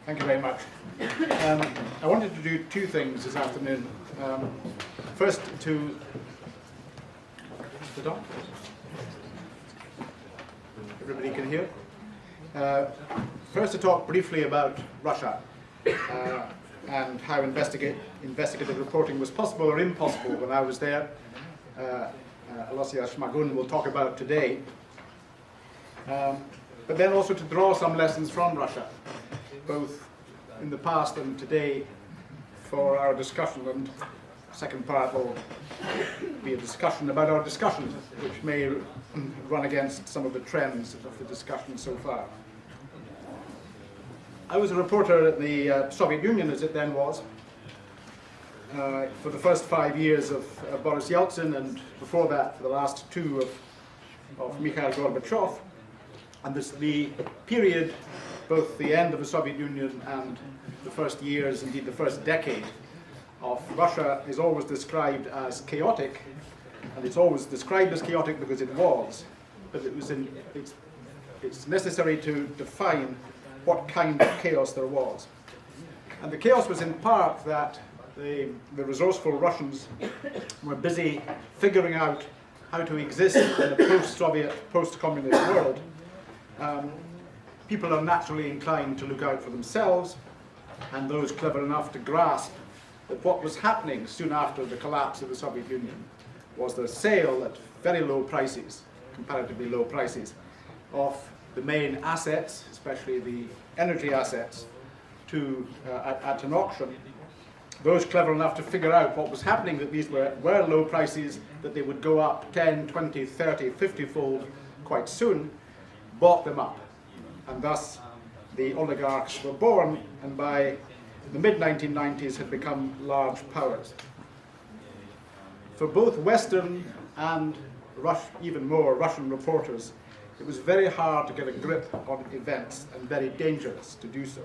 Thank you very much. I wanted to do two things this afternoon. First, to sit on. Everybody can hear. First, to talk briefly about Russia and how investigative reporting was possible or impossible when I was there. Alosia Shmagun will talk about today. But then also to draw some lessons from Russia, both in the past and today, for our discussion. And the second part will be a discussion about our discussion, which may run against some of the trends of the discussion so far. I was a reporter at the Soviet Union, as it then was, for the first 5 years of Boris Yeltsin, and before that for the last two of Mikhail Gorbachev. And the period, both the end of the Soviet Union and the first years, indeed the first decade of Russia, is always described as chaotic. And it's always described as chaotic because it was. But it's necessary to define what kind of chaos there was. And the chaos was in part that the resourceful Russians were busy figuring out how to exist in a post-Soviet, post-communist world. People are naturally inclined to look out for themselves, and those clever enough to grasp that what was happening soon after the collapse of the Soviet Union was the sale at very low prices, comparatively low prices, of the main assets, especially the energy assets, at an auction. Those clever enough to figure out what was happening, that these were low prices, that they would go up 10, 20, 30, 50-fold quite soon, bought them up. And thus the oligarchs were born, and by the mid-1990s had become large powers. For both Western and even more Russian reporters, it was very hard to get a grip on events and very dangerous to do so.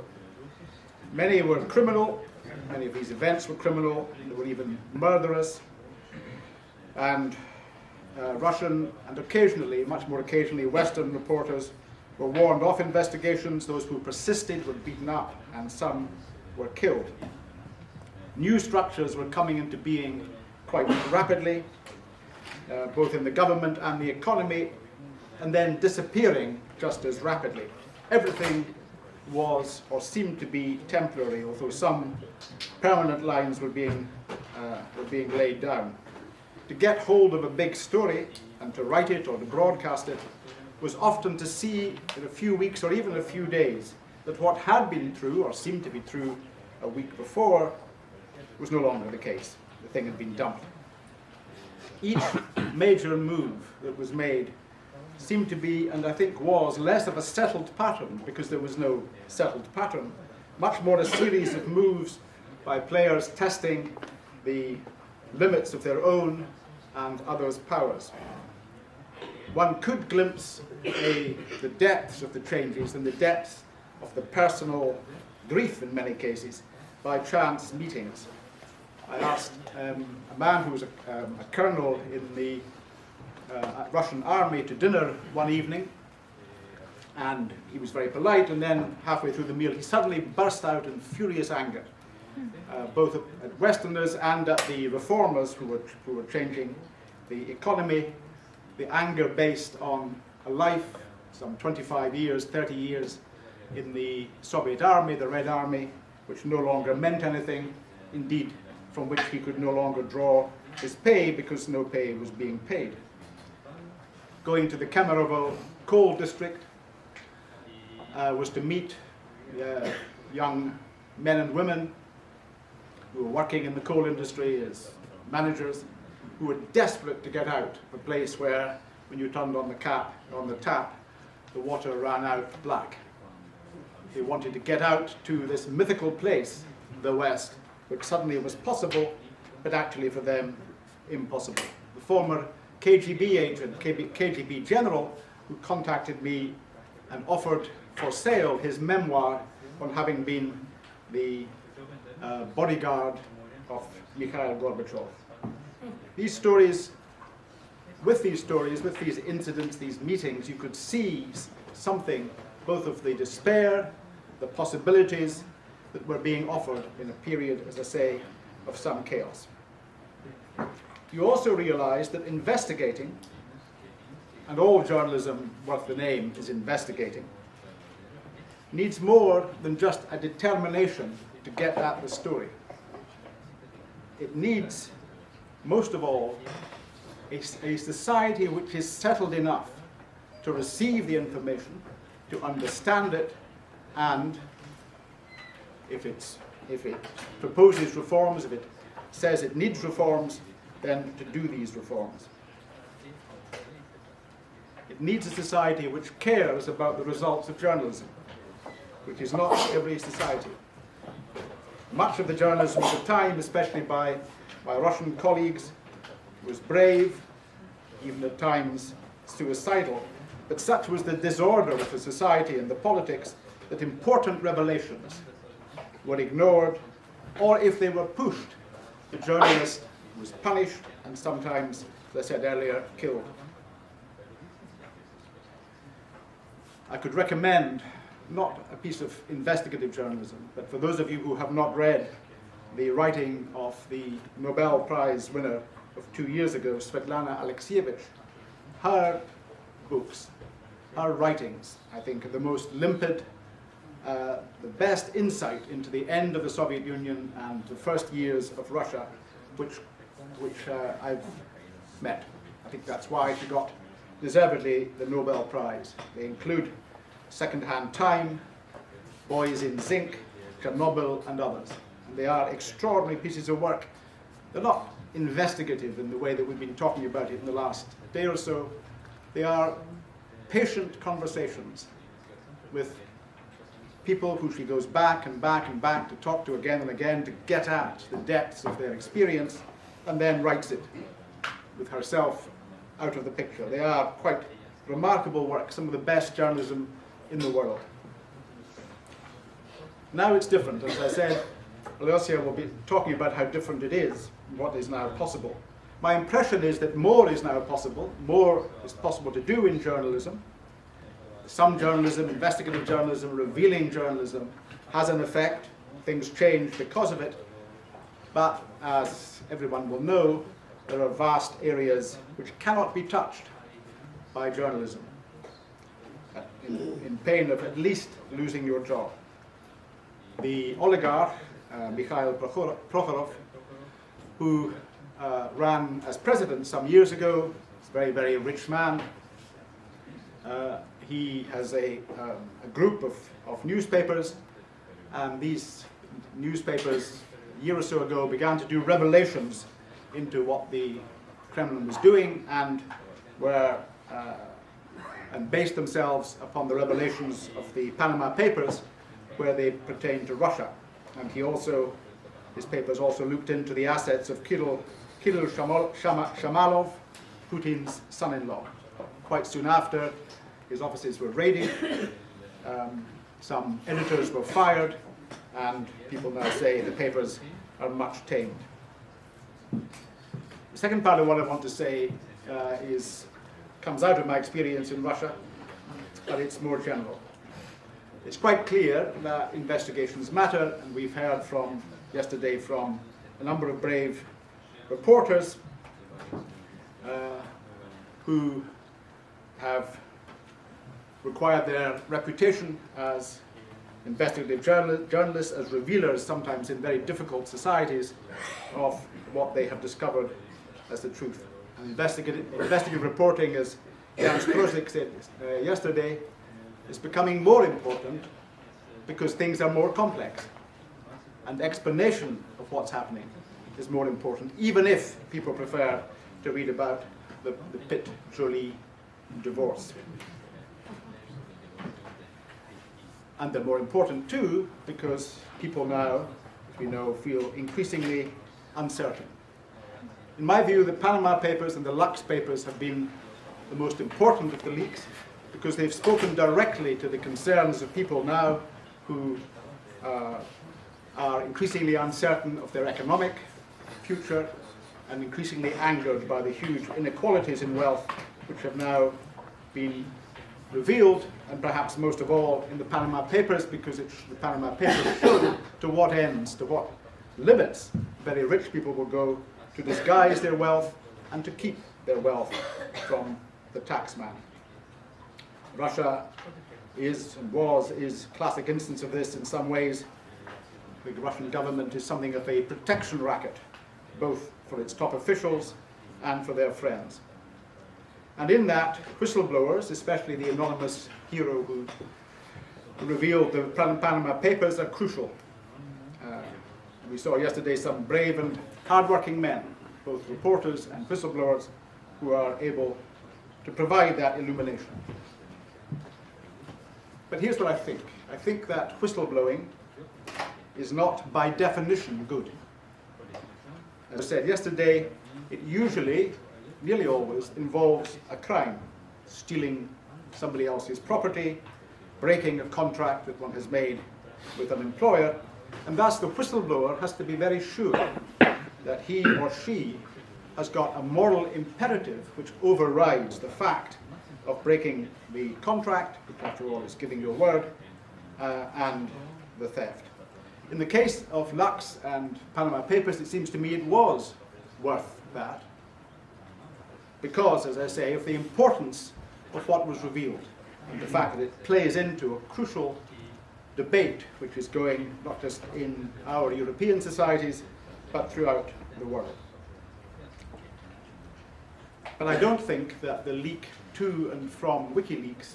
Many were criminal, many of these events were criminal, they were even murderous, and Russian and occasionally, much more occasionally, Western reporters were warned off investigations. Those who persisted were beaten up, and some were killed. New structures were coming into being quite rapidly, both in the government and the economy, and then disappearing just as rapidly. Everything was or seemed to be temporary, although some permanent lines were being laid down. To get hold of a big story and to write it or to broadcast it was often to see in a few weeks or even a few days that what had been true or seemed to be true a week before was no longer the case. The thing had been dumped. Each major move that was made seemed to be, and I think was, less of a settled pattern, because there was no settled pattern, much more a series of moves by players testing the limits of their own and others' powers. One could glimpse the depths of the changes and the depths of the personal grief in many cases by chance meetings. I asked a man who was a colonel in the Russian army to dinner one evening, and he was very polite, and then halfway through the meal he suddenly burst out in furious anger, both at Westerners and at the reformers who were changing the economy. The anger based on a life, some 25 years, 30 years in the Soviet army, the Red Army, which no longer meant anything, indeed from which he could no longer draw his pay because no pay was being paid. Going to the Kemerovo coal district was to meet young men and women who were working in the coal industry as managers, who were desperate to get out of a place where, when you turned on the tap, the water ran out black. They wanted to get out to this mythical place, the West, which suddenly was possible, but actually for them impossible. The former KGB agent, KGB general, who contacted me and offered for sale his memoir on having been the bodyguard of Mikhail Gorbachev. These stories, with these incidents, these meetings, you could see something, both of the despair, the possibilities, that were being offered in a period, as I say, of some chaos. You also realize that investigating, and all journalism worth the name is investigating, needs more than just a determination to get at the story. It needs, most of all, a society which is settled enough to receive the information, to understand it, and if it proposes reforms, if it says it needs reforms, then to do these reforms. It needs a society which cares about the results of journalism, which is not every society. Much of the journalism at the time, especially by my Russian colleagues, was brave, even at times suicidal, but such was the disorder of the society and the politics that important revelations were ignored, or if they were pushed, the journalist was punished and sometimes, as I said earlier, killed. I could recommend not a piece of investigative journalism, but for those of you who have not read the writing of the Nobel Prize winner of 2 years ago, Svetlana Alexievich, her books, her writings, I think, are the most limpid, the best insight into the end of the Soviet Union and the first years of Russia, which I've met. I think that's why she got deservedly the Nobel Prize. They include Second-Hand Time, Boys in Zinc, Chernobyl, and others. And they are extraordinary pieces of work. They're not investigative in the way that we've been talking about it in the last day or so. They are patient conversations with people who she goes back and back and back to talk to again and again to get at the depths of their experience, and then writes it with herself out of the picture. They are quite remarkable work, some of the best journalism in the world. Now it's different. As I said, Alyosha will be talking about how different it is, and what is now possible. My impression is that more is now possible. More is possible to do in journalism. Some journalism, investigative journalism, revealing journalism, has an effect. Things change because of it. But as everyone will know, there are vast areas which cannot be touched by journalism, in pain of at least losing your job. The oligarch, Mikhail Prokhorov, who ran as president some years ago, is a very, very rich man. He has a group of newspapers, and these newspapers, a year or so ago, began to do revelations into what the Kremlin was doing, and based themselves upon the revelations of the Panama Papers, where they pertain to Russia. And his papers also looked into the assets of Kirill Shamalov, Putin's son-in-law. Quite soon after, his offices were raided, some editors were fired, and people now say the papers are much tamed. The second part of what I want to say comes out of my experience in Russia, but it's more general. It's quite clear that investigations matter, and we've heard yesterday from a number of brave reporters who have required their reputation as investigative journalists, as revealers, sometimes in very difficult societies, of what they have discovered as the truth. And investigative reporting, as Jan Strozik said yesterday, is becoming more important because things are more complex. And explanation of what's happening is more important, even if people prefer to read about the Pitt-Joly divorce. And they're more important too because people now, as we know, feel increasingly uncertain. In my view, the Panama Papers and the Lux Papers have been the most important of the leaks because they've spoken directly to the concerns of people now who are increasingly uncertain of their economic future and increasingly angered by the huge inequalities in wealth which have now been revealed, and perhaps most of all in the Panama Papers, because the Panama Papers showed to what ends, to what limits very rich people will go to disguise their wealth and to keep their wealth from the taxman. Russia is and is a classic instance of this in some ways. The Russian government is something of a protection racket, both for its top officials and for their friends. And in that, whistleblowers, especially the anonymous hero who revealed the Panama Papers, are crucial. We saw yesterday some brave and hard-working men, both reporters and whistleblowers, who are able to provide that illumination. But here's what I think. I think that whistleblowing is not by definition good. As I said yesterday, it usually, nearly always, involves a crime: stealing somebody else's property, breaking a contract that one has made with an employer, and thus the whistleblower has to be very sure that he or she has got a moral imperative which overrides the fact of breaking the contract, which after all is giving your word, and the theft. In the case of Lux and Panama Papers, it seems to me it was worth that, because, as I say, of the importance of what was revealed, and the fact that it plays into a crucial debate which is going not just in our European societies, but throughout the world. But I don't think that the leak to and from WikiLeaks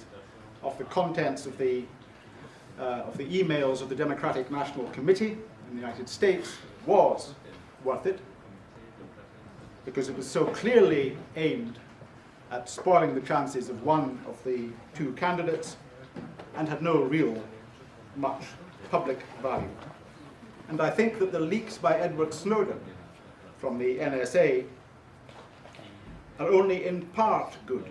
of the contents of the emails of the Democratic National Committee in the United States was worth it, because it was so clearly aimed at spoiling the chances of one of the two candidates and had no real much public value. And I think that the leaks by Edward Snowden from the NSA are only in part good.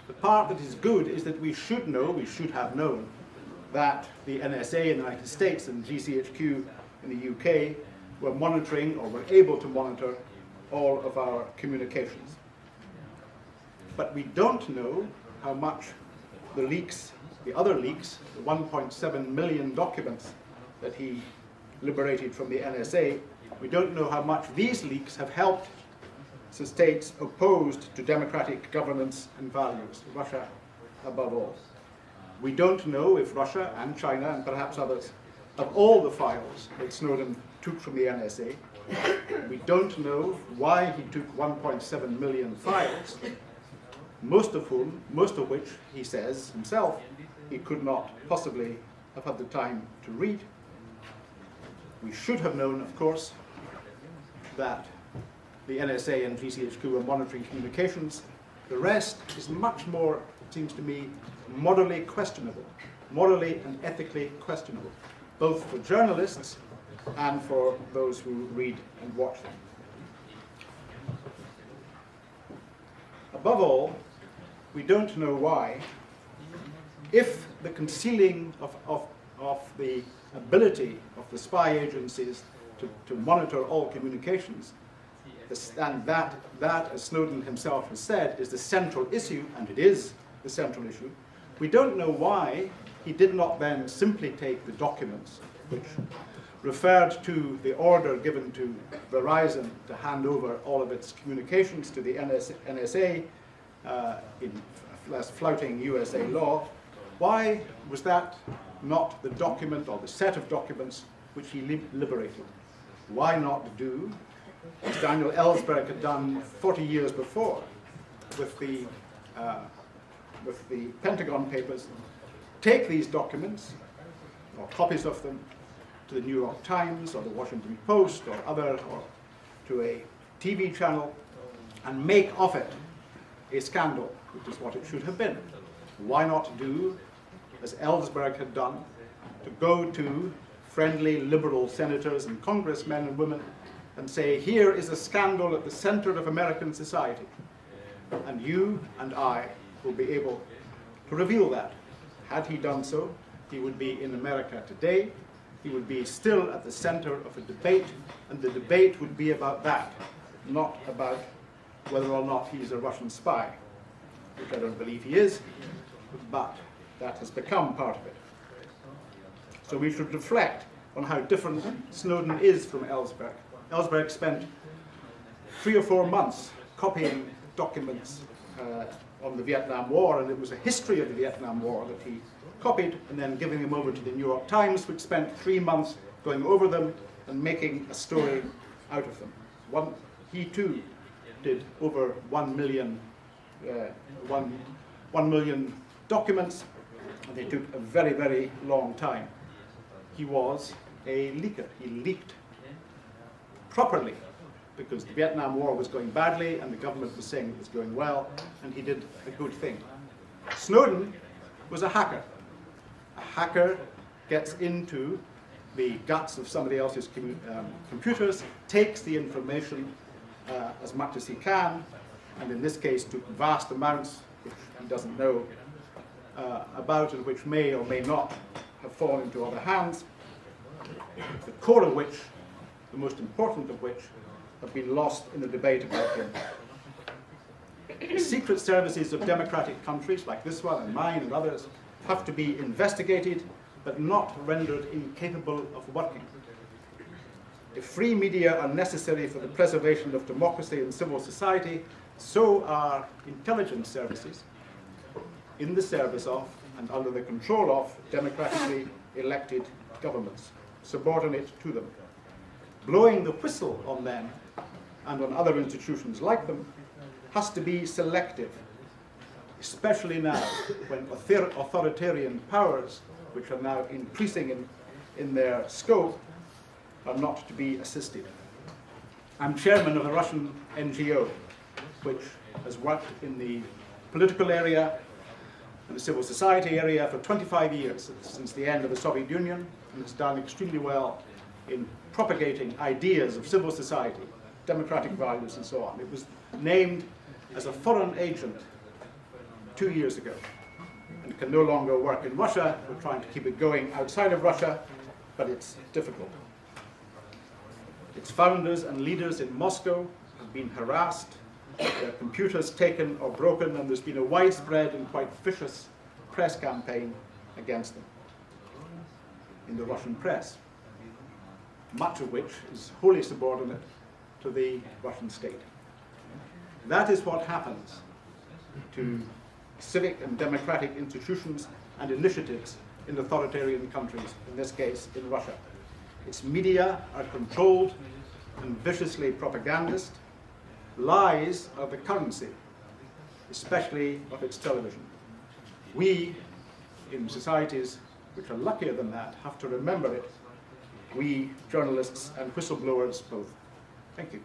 The part that is good is that we should have known, that the NSA in the United States and GCHQ in the UK were monitoring, or were able to monitor, all of our communications. But we don't know how much the leaks, the other leaks, the 1.7 million documents that he liberated from the NSA, we don't know how much these leaks have helped states opposed to democratic governance and values, Russia above all. We don't know if Russia and China and perhaps others have all the files that Snowden took from the NSA. We don't know why he took 1.7 million files, most of which he says himself he could not possibly have had the time to read. We should have known, of course, that the NSA and GCHQ were monitoring communications. The rest is much more, it seems to me, morally questionable, morally and ethically questionable, both for journalists and for those who read and watch them. Above all, we don't know why, if the concealing of the ability of the spy agencies to monitor all communications, and that, as Snowden himself has said, is the central issue, and it is the central issue, we don't know why he did not then simply take the documents which referred to the order given to Verizon to hand over all of its communications to the NSA in flouting USA law. Why was that not the document or the set of documents which he liberated? Why not do as Daniel Ellsberg had done 40 years before with the Pentagon Papers, take these documents, or copies of them, to the New York Times or the Washington Post or to a TV channel, and make of it a scandal, which is what it should have been. Why not do as Ellsberg had done, to go to friendly liberal senators and congressmen and women and say, here is a scandal at the center of American society, and you and I will be able to reveal that. Had he done so, he would be in America today. He would be still at the center of a debate, and the debate would be about that, not about whether or not he's a Russian spy, which I don't believe he is, but that has become part of it. So we should reflect on how different Snowden is from Ellsberg. Ellsberg spent 3 or 4 months copying documents on the Vietnam War, and it was a history of the Vietnam War that he copied and then giving them over to the New York Times, which spent 3 months going over them and making a story out of them. He too did over 1 million documents, and they took a very, very long time. He was a leaker. He leaked properly because the Vietnam War was going badly and the government was saying it was going well, and he did a good thing. Snowden was a hacker. A hacker gets into the guts of somebody else's computers, takes the information as much as he can, and in this case took vast amounts which he doesn't know about and which may or may not have fallen into other hands, the core of which, the most important of which, have been lost in the debate about him. The secret services of democratic countries like this one and mine and others have to be investigated but not rendered incapable of working. If free media are necessary for the preservation of democracy and civil society, so are intelligence services in the service of and under the control of democratically elected governments, subordinate to them. Blowing the whistle on them and on other institutions like them has to be selective, especially now when authoritarian powers, which are now increasing in their scope, are not to be assisted. I'm chairman of a Russian NGO, which has worked in the political area and the civil society area for 25 years, since the end of the Soviet Union, and has done extremely well in propagating ideas of civil society, democratic values, and so on. It was named as a foreign agent 2 years ago, and can no longer work in Russia. We're trying to keep it going outside of Russia, but it's difficult. Its founders and leaders in Moscow have been harassed, their computers taken or broken, and there's been a widespread and quite vicious press campaign against them in the Russian press, much of which is wholly subordinate to the Russian state. That is what happens to civic and democratic institutions and initiatives in authoritarian countries, in this case in Russia. Its media are controlled and viciously propagandist. Lies are the currency, especially of its television. We, in societies which are luckier than that, have to remember it. We, journalists and whistleblowers both. Thank you.